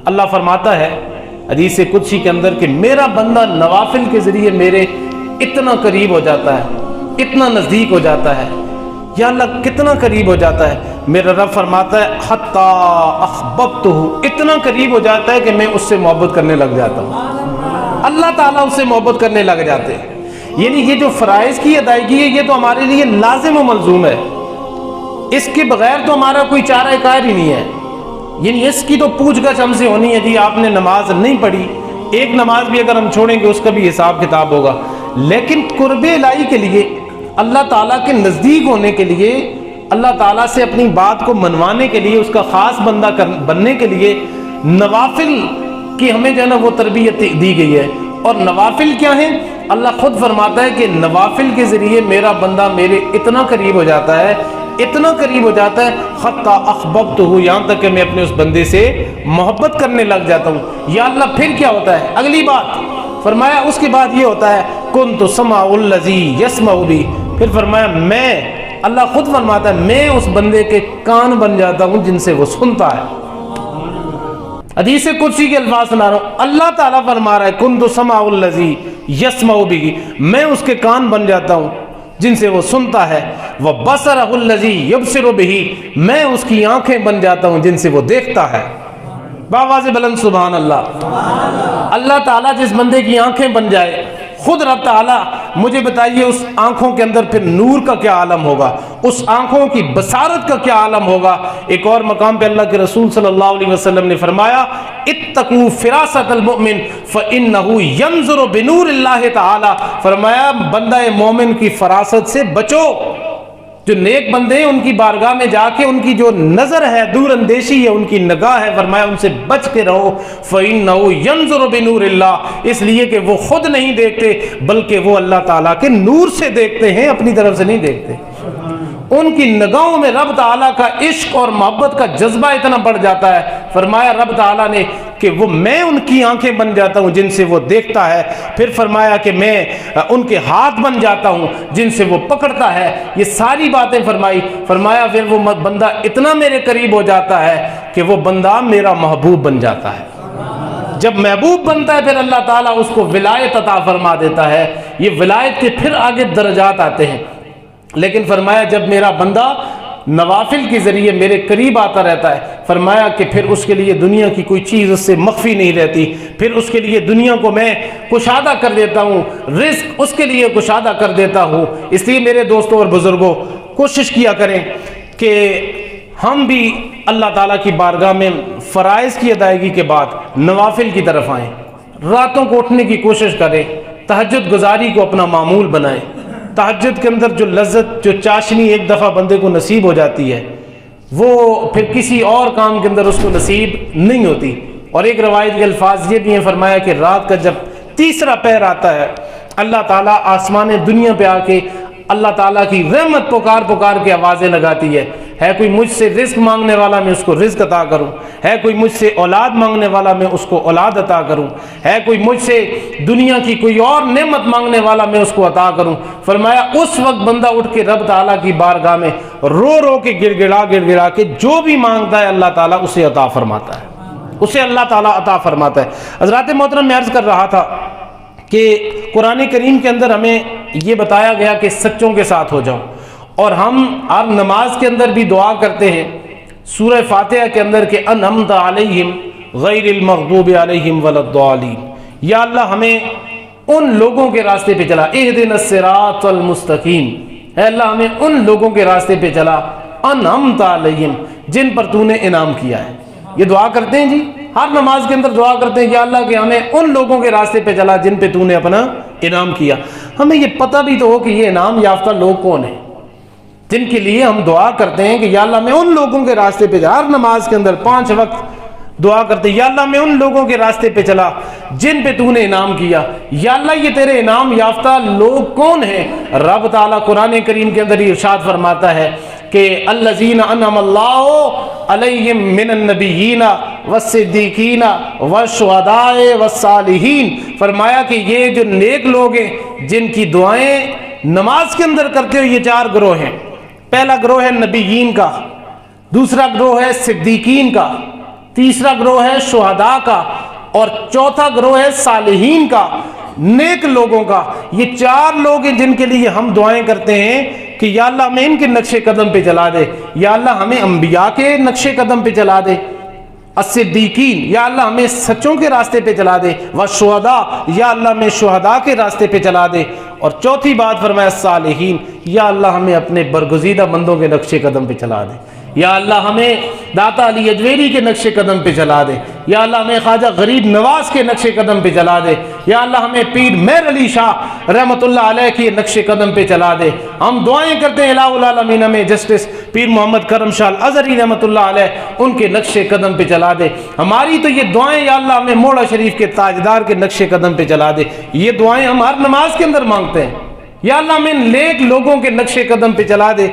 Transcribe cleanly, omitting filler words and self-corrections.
اللہ فرماتا ہے حدیث قدسی کے اندر کہ میرا بندہ نوافل کے ذریعے میرے اتنا قریب ہو جاتا ہے، اتنا نزدیک ہو جاتا ہے. یا اللہ کتنا قریب ہو جاتا ہے. میرا رب فرماتا ہے حتی احببتہ، اتنا قریب ہو جاتا ہے کہ میں اس سے محبت کرنے لگ جاتا ہوں. اللہ تعالیٰ اس سے محبت کرنے لگ جاتے ہیں. یعنی یہ جو فرائض کی ادائیگی ہے یہ تو ہمارے لیے لازم و ملزوم ہے، اس کے بغیر تو ہمارا کوئی چارہ کار ہی نہیں ہے. یعنی اس کی تو پوچھ گچھ ہم سے ہونی ہے. جی آپ نے نماز نہیں پڑھی، ایک نماز بھی اگر ہم چھوڑیں گے اس کا بھی حساب کتاب ہوگا. لیکن قرب الہی کے لیے، اللہ تعالیٰ کے نزدیک ہونے کے لیے، اللہ تعالیٰ سے اپنی بات کو منوانے کے لیے، اس کا خاص بندہ بننے کے لیے نوافل کی ہمیں جو ہے نا وہ تربیت دی گئی ہے. اور نوافل کیا ہیں؟ اللہ خود فرماتا ہے کہ نوافل کے ذریعے میرا بندہ میرے اتنا قریب ہو جاتا ہے، اتنا قریب ہو جاتا ہے حتی احببتہ، یہاں تک کہ میں اپنے اس بندے سے محبت کرنے لگ جاتا ہوں. یا اللہ پھر کیا ہوتا ہے؟ اگلی بات فرمایا اس کے بعد یہ ہوتا ہے کنت سمع الذی یسمع بہ. پھر فرمایا میں، اللہ خود فرماتا ہے میں اس بندے کے کان بن جاتا ہوں جن سے وہ سنتا ہے. حدیث قدسی کے الفاظ سنا رہا ہوں. اللہ تعالیٰ فرما رہا ہے کنت سمع الذی یسمع بہ، میں اس کے کان بن جاتا ہوں جن سے وہ سنتا ہے. وبصرہ الذی یبصر بہ، میں اس کی آنکھیں بن جاتا ہوں جن سے وہ دیکھتا ہے. باواز بلند سبحان اللہ. اللہ تعالیٰ جس بندے کی آنکھیں بن جائے، خود رب تعالیٰ مجھے بتائیے اس آنکھوں کے اندر پھر نور کا کیا عالم ہوگا، اس آنکھوں کی بصارت کا کیا عالم ہوگا. ایک اور مقام پہ اللہ کے رسول صلی اللہ علیہ وسلم نے فرمایا اتقوا فراست المؤمن فإنہ ینظر بنور اللہ تعالی. فرمایا بندہ مومن کی فراست سے بچو. جو نیک بندے ہیں ان کی بارگاہ میں جا کے ان کی جو نظر ہے، دور اندیشی ہے، ان کی نگاہ ہے، فرمایا ان سے بچ کے رہو. فَإِنَّهُ يَنظُرُ بِنُورِ اللَّهِ، اس لیے کہ وہ خود نہیں دیکھتے بلکہ وہ اللہ تعالیٰ کے نور سے دیکھتے ہیں، اپنی طرف سے نہیں دیکھتے. ان کی نگاہوں میں رب تعالیٰ کا عشق اور محبت کا جذبہ اتنا بڑھ جاتا ہے. فرمایا رب تعالیٰ نے کہ وہ میں ان کی آنکھیں بن جاتا ہوں جن سے وہ دیکھتا ہے. پھر فرمایا کہ میں ان کے ہاتھ بن جاتا ہوں جن سے وہ پکڑتا ہے. یہ ساری باتیں فرمائی. فرمایا پھر وہ بندہ اتنا میرے قریب ہو جاتا ہے کہ وہ بندہ میرا محبوب بن جاتا ہے. جب محبوب بنتا ہے پھر اللہ تعالیٰ اس کو ولایت عطا فرما دیتا ہے. یہ ولایت کے پھر آگے درجات آتے ہیں. لیکن فرمایا جب میرا بندہ نوافل کے ذریعے میرے قریب آتا رہتا ہے، فرمایا کہ پھر اس کے لیے دنیا کی کوئی چیز اس سے مخفی نہیں رہتی. پھر اس کے لیے دنیا کو میں کشادہ کر دیتا ہوں، رزق اس کے لیے کشادہ کر دیتا ہوں. اس لیے میرے دوستوں اور بزرگوں کوشش کیا کریں کہ ہم بھی اللہ تعالیٰ کی بارگاہ میں فرائض کی ادائیگی کے بعد نوافل کی طرف آئیں. راتوں کو اٹھنے کی کوشش کریں، تہجد گزاری کو اپنا معمول بنائیں. تہجد کے اندر جو لذت، جو چاشنی ایک دفعہ بندے کو نصیب ہو جاتی ہے وہ پھر کسی اور کام کے اندر اس کو نصیب نہیں ہوتی. اور ایک روایت کے الفاظ یہ بھی ہیں، فرمایا کہ رات کا جب تیسرا پہر آتا ہے اللہ تعالیٰ آسمان دنیا پہ آ کے اللہ تعالیٰ کی رحمت پکار پکار کے آوازیں لگاتی ہے کوئی مجھ سے رزق مانگنے والا میں اس کو رزق عطا کروں، ہے کوئی مجھ سے اولاد مانگنے والا میں اس کو اولاد عطا کروں، ہے کوئی مجھ سے دنیا کی کوئی اور نعمت مانگنے والا میں اس کو عطا کروں. فرمایا اس وقت بندہ اٹھ کے رب تعالیٰ کی بارگاہ میں رو رو کے گڑ گڑا کے جو بھی مانگتا ہے اللہ تعالیٰ اسے عطا فرماتا ہے، اسے اللہ تعالیٰ عطا فرماتا ہے. حضرات محترم میں عرض کر رہا تھا کہ قرآن کریم کے اندر ہمیں یہ بتایا گیا کہ سچوں کے ساتھ ہو جاؤ. اور ہم ہر نماز کے اندر بھی دعا کرتے ہیں سورہ فاتحہ کے اندر کہ انعمت علیہم غیر المغضوب علیہم ولا الضالین. یا اللہ ہمیں ان لوگوں کے راستے پہ چلا، اہدنا الصراط المستقیم. اے اللہ ہمیں ان لوگوں کے راستے پہ چلا انعمت علیہم جن پر تو نے انعام کیا ہے. یہ دعا کرتے ہیں جی ہر نماز کے اندر دعا کرتے ہیں کہ اللہ کہ ہمیں ان لوگوں کے راستے پہ چلا جن پہ تو نے اپنا انعام کیا. ہمیں یہ پتہ بھی تو ہو کہ یہ انعام یافتہ لوگ کون ہیں جن کے لیے ہم دعا کرتے ہیں کہ یا اللہ میں ان لوگوں کے راستے پہ جا. ہر نماز کے اندر 5 وقت دعا کرتے ہیں یا اللہ میں ان لوگوں کے راستے پہ چلا جن پہ تو نے انعام کیا. یا اللہ یہ تیرے انعام یافتہ لوگ کون ہیں؟ رب تعالیٰ قرآن کریم کے اندر ارشاد فرماتا ہے کہ الذین انعم اللہ علیہم من النبیین والصدیقین والشہداء والصالحین. فرمایا کہ یہ جو نیک لوگ ہیں جن کی دعائیں نماز کے اندر کرتے ہو یہ 4 گروہ ہیں. پہلا گروہ ہے نبیین کا، دوسرا گروہ ہے صدیقین کا، تیسرا گروہ ہے شہداء کا، اور چوتھا گروہ ہے صالحین کا، نیک لوگوں کا۔ یہ چار لوگ ہیں جن کے لیے ہم دعائیں کرتے ہیں کہ یا اللہ ہمیں ان کے نقش قدم پہ چلا دے، یا اللہ ہمیں انبیاء کے نقش قدم پہ چلا دے، الصدیقین، یا اللہ ہمیں سچوں کے راستے پہ چلا دے، والشہداء، یا اللہ ہمیں شہداء کے راستے پہ چلا دے، اور چوتھی بات فرمایا صالحین، یا اللہ ہمیں اپنے برگزیدہ بندوں کے نقش قدم پہ چلا دے، یا اللہ ہمیں داتا علی اجویری کے نقش قدم پہ چلا دے، یا اللہ ہمیں خواجہ غریب نواز کے نقش قدم پہ چلا دے، یا اللہ ہمیں پیر مہر علی شاہ رحمۃ اللہ علیہ کے نقش قدم پہ چلا دے۔ ہم دعائیں کرتے ہیں الہ العالمین ہمیں جسٹس پیر محمد کرم شاہ الازہری رحمۃ اللہ علیہ ان کے نقش قدم پہ چلا دے۔ ہماری تو یہ دعائیں یا اللہ ہمیں موڑا شریف کے تاجدار کے نقش قدم پہ چلا دے، یہ دعائیں ہم ہر نماز کے اندر مانگتے ہیں، یا اللہ ہمیں نیک لوگوں کے نقش قدم پہ چلا دے۔